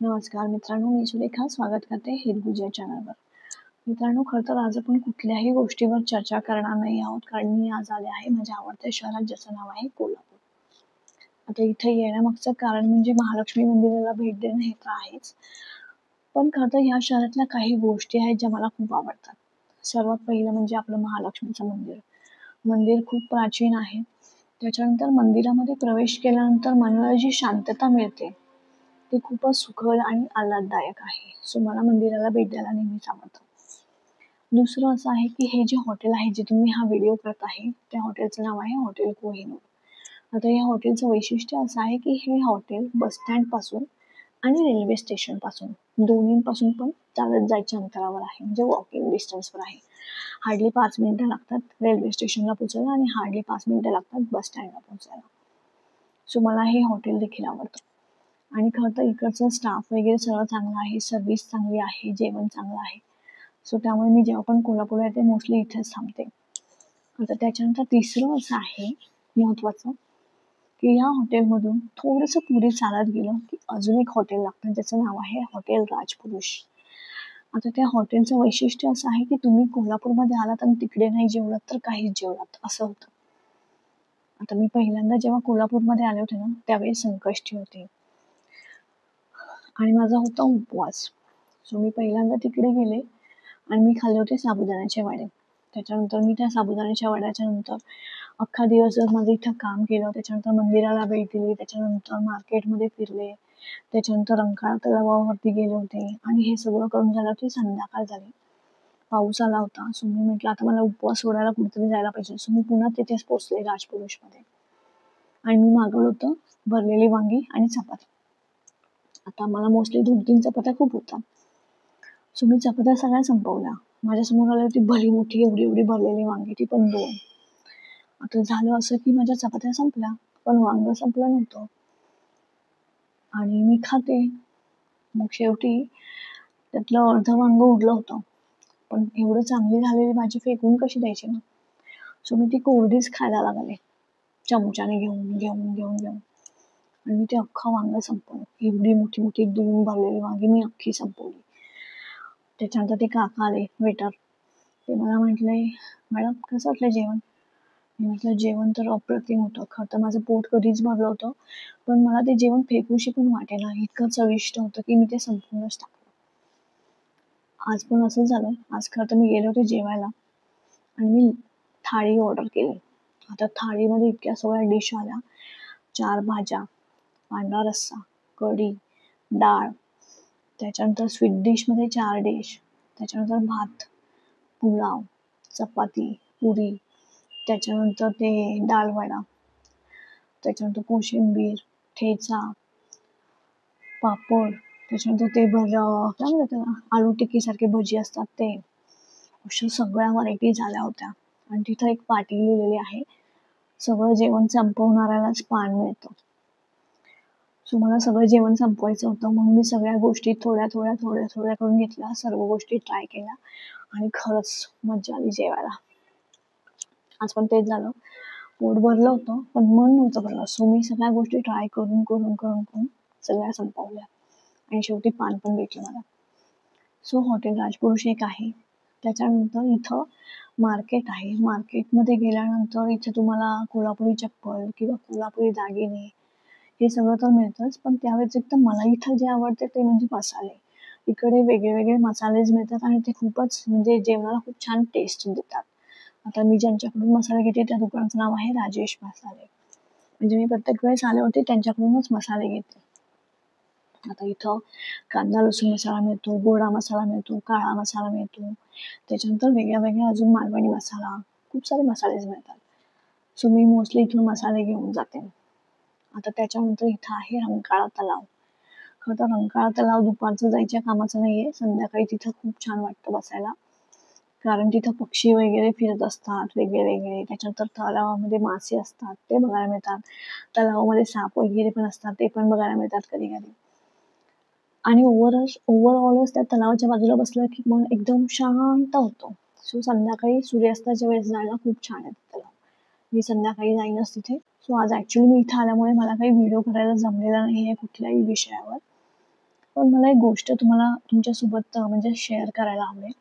नमस्कार मित्रांनो, मी सुरेखा स्वागत करते हिरगुजा चॅनलवर. मित्रांनो, खरं तर आज आपण कुठल्याही गोष्टीवर चर्चा करणार नाही आहोत, कारण मी आज आले आहे माझ्या आवडत्या शहरात, ज्याचं नाव आहे कोल्हापूर. आता इथे येण्यामागचं कारण म्हणजे महालक्ष्मी मंदिराला भेट देणं हे तर आहेच, पण खरं तर ह्या शहरातल्या काही गोष्टी आहेत ज्या मला खूप आवडतात. सर्वात पहिलं म्हणजे आपलं महालक्ष्मीचं मंदिर. मंदिर खूप प्राचीन आहे. त्याच्यानंतर मंदिरामध्ये प्रवेश केल्यानंतर मनाला जी शांतता मिळते ते खूपच सुखद आणि आल्हाददायक आहे. सो मला मंदिराला भेट द्यायला नेहमीच आवडतं. दुसरं असं आहे की हे जे हॉटेल आहे, जे तुम्ही हा व्हिडिओ करत आहे, त्या हॉटेलचं नाव आहे हॉटेल कोहिनूर. आता या हॉटेलचं वैशिष्ट्य असं आहे की हे हॉटेल बस स्टँडपासून आणि रेल्वे स्टेशनपासून दोन्हींपासून पण चालत जायच्या अंतरावर आहे, म्हणजे वॉकिंग डिस्टन्सवर आहे. हार्डली 5 मिनिटं लागतात रेल्वे स्टेशनला पोचायला आणि हार्डली 5 मिनिटं लागतात बस स्टँडला पोचायला. सो मला हे हॉटेल देखील आवडतं. आणि खरं तर इकडचं स्टाफ वगैरे सगळं चांगलं आहे, सर्व्हिस चांगली आहे, जेवण चांगलं आहे. सो त्यामुळे मी जेव्हा पण कोल्हापूरला येते मोस्टली इथेच थांबते. आता त्याच्यानंतर तिसरं असं आहे महत्त्वाचं, की या हॉटेलमधून थोडंसं पुढे चालत गेलं की अजून एक हॉटेल लागतं, ज्याचं नाव आहे हॉटेल राजपुरुष. आता त्या हॉटेलचं वैशिष्ट्य असं आहे की तुम्ही कोल्हापूरमध्ये आलात आणि तिकडे नाही जेवलात तर काहीच जेवलात असं होतं. आता मी पहिल्यांदा जेव्हा कोल्हापूरमध्ये आले होते ना, त्यावेळी संकष्टी होती आणि माझा होता उपवास. सो मी पहिल्यांदा तिकडे गेले आणि मी खाल्ले होते साबुदाण्याचे वडे. त्याच्यानंतर मी त्या साबुदाण्याच्या वड्याच्या नंतर अख्खा दिवसभर माझं इथं काम केलं. त्याच्यानंतर मंदिराला भेट दिली, त्याच्यानंतर मार्केटमध्ये फिरले, त्याच्यानंतर रंकाळा तलावावरती गेले होते आणि हे सगळं करून झाल्यावरती संध्याकाळ झाली. पाऊस आला होता. सो मी म्हटलं आता मला उपवास सोडायला कुठेतरी जायला पाहिजे. सो मी पुन्हा तिथेच पोचले राजपुरुषमध्ये आणि मी मागवलं होतं भरलेली वांगी आणि चपाती. आता मला मोस्टली 2-3 चपात्या खूप होत्या. सो मी चपात्या सगळ्या संपवल्या. माझ्यासमोर आली होती भली मोठी एवढी एवढी भरलेली वांगी, ती पण 2. आता झालं असं की माझ्या चपात्या संपल्या, पण वांगं संपलं नव्हतं आणि मी खाते. मग शेवटी त्यातलं अर्धं वांगं उरलं होतं. पण एवढं चांगली झालेली भाजी फेकून कशी द्यायची ना? सो मी ती कोरडीच खायला लागले, चमच्याने घेऊन घेऊन घेऊन घेऊन आणि मी ते अख्खं वांगं संपवलं. एवढी मोठी मोठी 2 भरलेली वांगी मी अख्खी संपवली. त्याच्यानंतर ते काका आले वेटर. ते मला म्हटले, "मॅडम कसं वाटलं जेवण?" मी म्हटलं, "जेवण तर अप्रतिम होतं. खरं तर माझं पोट कधीच भरलं होतं, पण मला ते जेवण फेकूशी पण वाटेना. इतकं चविष्ट होतं की मी ते संपवूनच टाकलं." आज पण असंच झालं. आज खरं तर मी गेले होते जेवायला आणि मी थाळी ऑर्डर केली. आता थाळीमध्ये इतक्या सगळ्या डिश आल्या. 4 भाज्या, पांढरा रस्सा, कढी, डाळ, त्याच्यानंतर स्वीट डिशमध्ये 4 डिश, त्याच्यानंतर भात, पुलाव, चपाती, पुरी, त्याच्यानंतर ते डाळ वडा, त्याच्यानंतर कोशिंबीर, ठेचा, पापड, त्याच्यानंतर ते काय म्हणतात त्याला आलू टिक्कीसारखे भजी असतात ते. अशा सगळ्या व्हरायटीज आल्या होत्या आणि तिथं एक पाटी लिहिलेली आहे, सगळं जेवण संपवणाऱ्यालाच पान मिळतं. सो मला सगळं जेवण संपवायचं होतं म्हणून मी सगळ्या गोष्टी थोड्या थोड्या थोड्या थोड्या करून घेतल्या, सर्व गोष्टी ट्राय केल्या आणि खरंच मज्जा आली जेवायला. आज पण तेच झालं. पोट भरलं होतं पण मन नव्हतं भरलं. सो मी सगळ्या गोष्टी ट्राय करून करून करून करून सगळ्या संपवल्या आणि शेवटी पान पण भेटलं मला. सो हॉटेल राजपुरुष एक आहे. त्याच्यानंतर इथं मार्केट आहे. मार्केटमध्ये गेल्यानंतर इथे तुम्हाला कोल्हापुरी चप्पल किंवा कोल्हापुरी दागिने हे सगळं तर मिळतंच, पण त्या व्यतिरिक्त मला इथं जे आवडते ते म्हणजे मसाले. इकडे वेगळे वेगळे मसालेच मिळतात आणि ते खूपच म्हणजे जेवणाला खूप छान टेस्ट देतात. आता मी ज्यांच्याकडून मसाले घेते त्या दुकानाचं नाव आहे राजेश मसाले. म्हणजे मी प्रत्येक वेळेस आल्यावरती त्यांच्याकडूनच मसाले घेते. आता इथं कांदा लसूण मसाला मिळतो, गोडा मसाला मिळतो, काळा मसाला मिळतो, त्याच्यानंतर वेगळ्या वेगळ्या अजून मालवणी मसाला, खूप सारे मसालेच मिळतात. सो मी मोस्टली इथून मसाले घेऊन जाते. आता त्याच्यानंतर इथं आहे रंकाळा तलाव. खरं तर रंकाळा तलाव दुपारचं जायच्या कामाचं नाही आहे. संध्याकाळी तिथं खूप छान वाटतं बसायला, कारण तिथं पक्षी वगैरे फिरत असतात वेगळे वेगळे. त्याच्यानंतर तलावामध्ये मासे असतात ते बघायला मिळतात. तलावामध्ये साप वगैरे पण असतात ते पण बघायला मिळतात कधी कधी. आणि ओव्हरऑलच त्या तलावाच्या बाजूला बसलं की मन एकदम शांत होतं. सो संध्याकाळी सूर्यास्ताच्या वेळेस जायला खूप छान आहे ते तलाव. मी संध्याकाळी जाईनच तिथे. सो आज ॲक्च्युली मी इथं आल्यामुळे मला काही व्हिडिओ करायला जमलेला नाही आहे कुठल्याही विषयावर. पण मला एक गोष्ट तुम्हाला तुमच्यासोबत म्हणजे शेअर करायला आवडेल.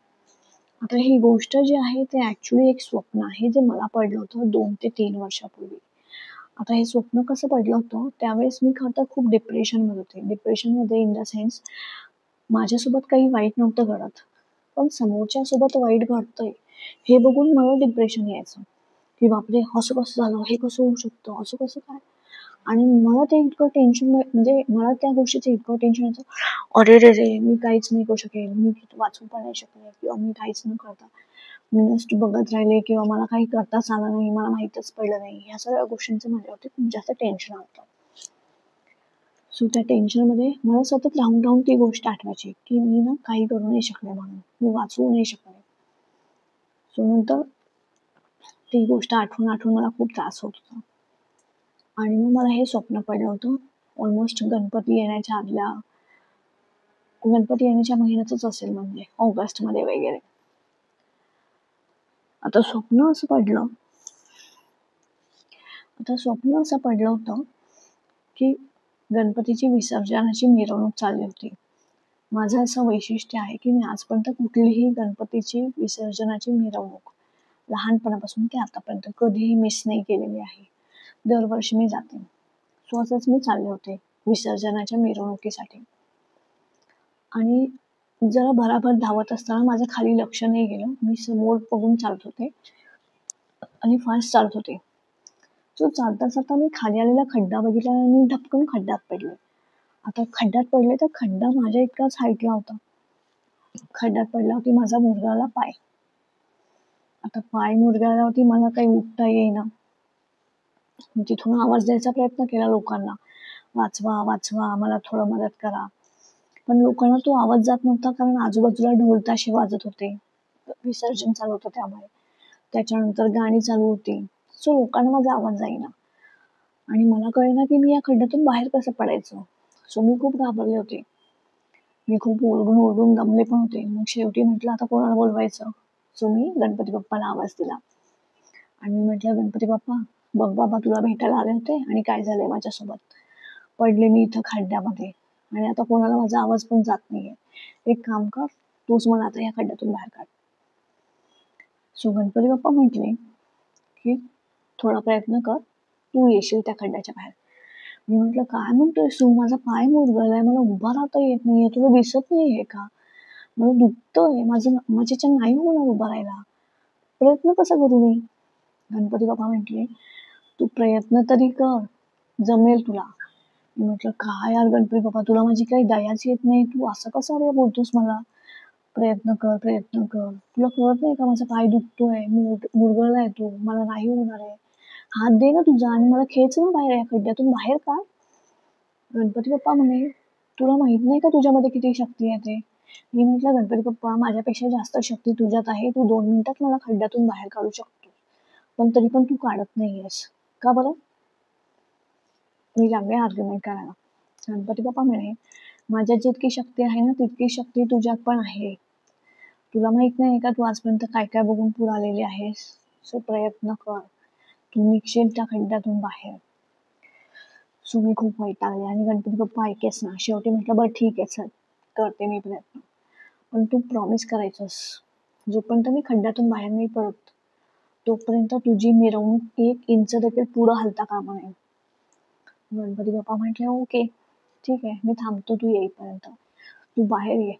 आता ही गोष्ट जी आहे ते ॲक्चुअली एक स्वप्न आहे जे मला पडलं होतं 2 ते 3 वर्षापूर्वी. आता हे स्वप्न कसं पडलं होतं, त्यावेळेस मी खरं तर खूप डिप्रेशनमध्ये होते. डिप्रेशनमध्ये इन द सेन्स माझ्यासोबत काही वाईट नव्हतं घडत. पण समोरच्यासोबत वाईट घडतंय हे बघून मला डिप्रेशन यायचं, की बापरे! असं कसं झालं? हे कसं होऊ शकतं? असं कसं काय? आणि मला ते इतकं टेन्शन म्हणजे मला त्या गोष्टीचं इतकं टेन्शन यायचं, "अरे रे रे! मी काहीच नाही करू शकेल. मी वाचू पण नाही शकले किंवा मी काहीच न करता मी नुसतं बघत राहिले किंवा मला काही करताच आलं नाही, मला माहीतच पडलं नाही." ह्या सगळ्या गोष्टींचं माझ्यावरती खूप जास्त टेन्शन आलं. सो त्या टेन्शनमध्ये मला सतत राहून ती गोष्ट आठवायची, की मी ना काही करू नाही शकले म्हणून. मी वाचवू नाही शकले. सो नंतर ती गोष्ट आठवून मला खूप त्रास होत होता. आणि मग मला हे स्वप्न पडलं होतं ऑलमोस्ट गणपती येण्याच्या महिन्यातच असेल म्हणजे ऑगस्टमध्ये वगैरे. आता स्वप्न असं पडलं आता स्वप्न असं पडलं होतं, की गणपतीची विसर्जनाची मिरवणूक चालली होती. माझं असं वैशिष्ट्य आहे, की मी आजपर्यंत कुठलीही गणपतीची विसर्जनाची मिरवणूक लहानपणापासून ते आतापर्यंत कधीही मिस नाही केलेली आहे. दरवर्षी मी जाते. सो असंच मी चालले होते विसर्जनाच्या मिरवणुकीसाठी. आणि जरा भराभर धावत असताना माझं खाली लक्ष नाही गेलं. मी समोर बघून चालत होते आणि फास्ट चालत होते. सो चालता मी खाली आलेला खड्डा बघितला आणि मी धपकन खड्ड्यात पडले. आता खड्ड्यात पडले तर खड्डा माझ्या इतकाच हाईटला होता. खड्ड्यात पडल्यावरती माझा मुरगाळला पाय. आता पाय मुरगाळल्यावरती मला काही उठता येईना. मी तिथून आवाज द्यायचा प्रयत्न केला लोकांना, "वाचवा, वाचवा, मला थोडं मदत करा." पण लोकांना तो आवाज जात नव्हता कारण आजूबाजूला ढोल ताशे वाजत होते. विसर्जन चालू होतं त्यामुळे. त्याच्यानंतर गाणी चालू होती. सो लोकांना माझा आवाज जाईना आणि मला कळेना की मी या खड्ड्यातून बाहेर कसं पडायचं. सो मी खूप घाबरले होते. मी खूप ओरडून दमले पण होते. मग शेवटी म्हटलं आता कोणाला बोलवायचं? सो मी गणपती बाप्पाला आवाज दिला आणि मी म्हटलं, "गणपती बाप्पा, बघ बाबा तुला भेटायला आले होते आणि काय झालंय माझ्यासोबत. पडले मी इथं खड्ड्यामध्ये आणि आता कोणाला माझा आवाज पण जात नाहीये. एक काम कर, तूच मला आता या खड्ड्यातून बाहेर काढ." सो गणपती बाप्पा म्हटले, की "थोडा प्रयत्न कर, तू येशील त्या खड्ड्याच्या बाहेर." मी म्हटलं, "काय म्हणतोयस तू? माझा पाय मुरगळलाय, मला उभा राहता येत नाहीये, तुला दिसत नाहीये का? मला दुखतंय, माझ्याच्यानं नाही होणार उभं राहायला. प्रयत्न कसा करू मी?" गणपती बाप्पा म्हटले, "तू प्रयत्न तरी कर, जमेल तुला." मी म्हटलं, "काय यार गणपती बाप्पा, तुला माझी काही दयाच येत नाही. तू असं कसं रे बोलतोस मला? प्रयत्न कर, प्रयत्न कर. तुला कळत नाही का माझा पाय दुखतोय, मुरगळलाय तो, मला नाही होणार आहे. हात दे ना तुझा आणि मला खेच ना बाहेर या खड्ड्यातून बाहेर काढ." गणपती बाप्पा म्हणे, "तुला माहित नाही का तुझ्यामध्ये किती शक्ती आहे ते?" मी म्हटलं, "गणपती बाप्पा, माझ्यापेक्षा जास्त शक्ती तुझ्यात आहे. तू 2 मिनिटात मला खड्ड्यातून बाहेर काढू शकतो. पण तरी पण तू काढत नाहीयेस. का बरं?" मी लागले आर्ग्युमेंट करायला. गणपती बाप्पा म्हणे, "माझ्यात जितकी शक्ती आहे ना, तितकी शक्ती तुझ्यात पण आहे. तुला माहित नाही का तू आजपर्यंत काय काय बघून पुढे आलेली आहेस. सो प्रयत्न कर. तू निघशील त्या खड्ड्यातून बाहेर." सो मी खूप वैतागले आणि गणपती बाप्पा ऐकेच ना. शेवटी म्हटलं, "बरं ठीक आहे चल, करते मी प्रयत्न. पण तू प्रॉमिस करायचंस, जोपर्यंत मी खड्ड्यातून बाहेर नाही पडत, तोपर्यंत तुझी मिरवणूक 1 इंच देखील पुढं हलता कामा नये." गणपती बाप्पा म्हटले, "ओके, ठीक आहे. मी थांबतो तू येईपर्यंत. तू बाहेर ये."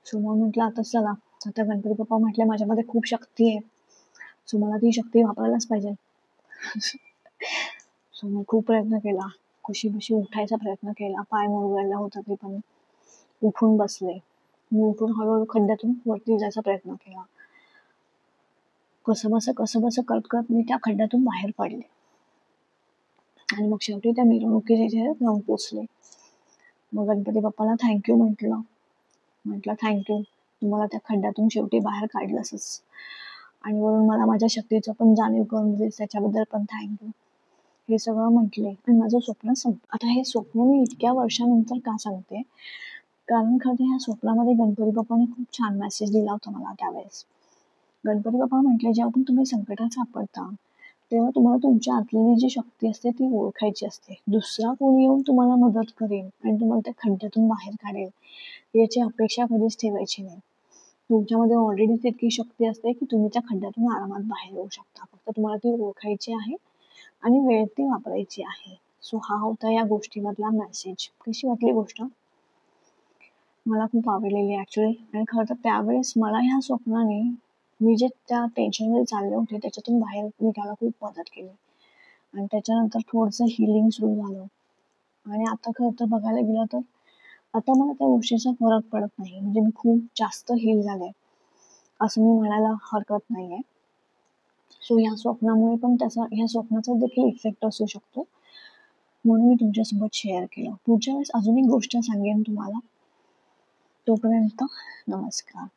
सो मग म्हटलं, "आता चला." आता गणपती बाप्पा म्हटले, "माझ्यामध्ये खूप शक्ती आहे. सो मला ती शक्ती वापरायलाच पाहिजे." सो मी खूप प्रयत्न केला. कशीबशी उठायचा प्रयत्न केला. पाय मुरगळला होता तरी पण उठून बसले. मी उठून हळूहळू खड्ड्यातून वरती जायचा प्रयत्न केला. कसंबसं करत मी त्या खड्ड्यातून बाहेर पडले. आणि मग शेवटी त्या मिरवणुकीच्या इथे जाऊन पोचले. मग गणपती बाप्पाला थँक म्हटलं. म्हटलं, "थँक तू मला त्या खड्ड्यातून शेवटी बाहेर काढलंसच आणि वरून मला माझ्या शक्तीचं पण जाणीव करून दिलीस त्याच्याबद्दल पण थँक हे सगळं म्हटले आणि माझं स्वप्न संपलं. आता हे स्वप्न मी इतक्या वर्षानंतर का सांगते? कारण खरं ह्या स्वप्नामध्ये गणपती बाप्पाने खूप छान मेसेज दिला होता मला त्यावेळेस. गणपती बाप्पा म्हटले, "जेव्हा पण तुम्ही संकटात सापडता, तेव्हा तुम्हाला तुमच्या आतली जी शक्ती असते ती ओळखायची असते. दुसरा कोणी येऊन तुम्हाला मदत करेल आणि तुम्हाला त्या खड्ड्यातून बाहेर काढेल याची अपेक्षा कधीच ठेवायची नाही. तुमच्यामध्ये ऑलरेडी तितकी शक्ती असते की तुम्ही त्या खड्ड्यातून आरामात बाहेर येऊ शकता. फक्त तुम्हाला ती ओळखायची आहे आणि वेळेत ती वापरायची आहे. सो हा होता या गोष्टीमधला मेसेज. कशी वाटली गोष्ट? मला खूप आवडलेली ॲक्च्युली. आणि खरं तर त्यावेळेस मला ह्या स्वप्नाने मी जे त्या टेन्शनमध्ये चालले होते त्याच्यातून बाहेर निघायला खूप मदत केली. आणि त्याच्यानंतर थोडंसं हीलिंग सुरू झालं. आणि आता खरं तर बघायला गेलं तर आता मला त्या गोष्टीचा फरक पडत नाही. म्हणजे मी खूप जास्त हील झाले असं मी म्हणायला हरकत नाही आहे. सो ह्या स्वप्नामुळे पण ह्या स्वप्नाचा देखील इफेक्ट असू शकतो. म्हणून मी तुमच्यासोबत शेअर केलं. पुढच्या वेळेस अजून एक गोष्ट सांगेन तुम्हाला. तोपर्यंत नमस्कार.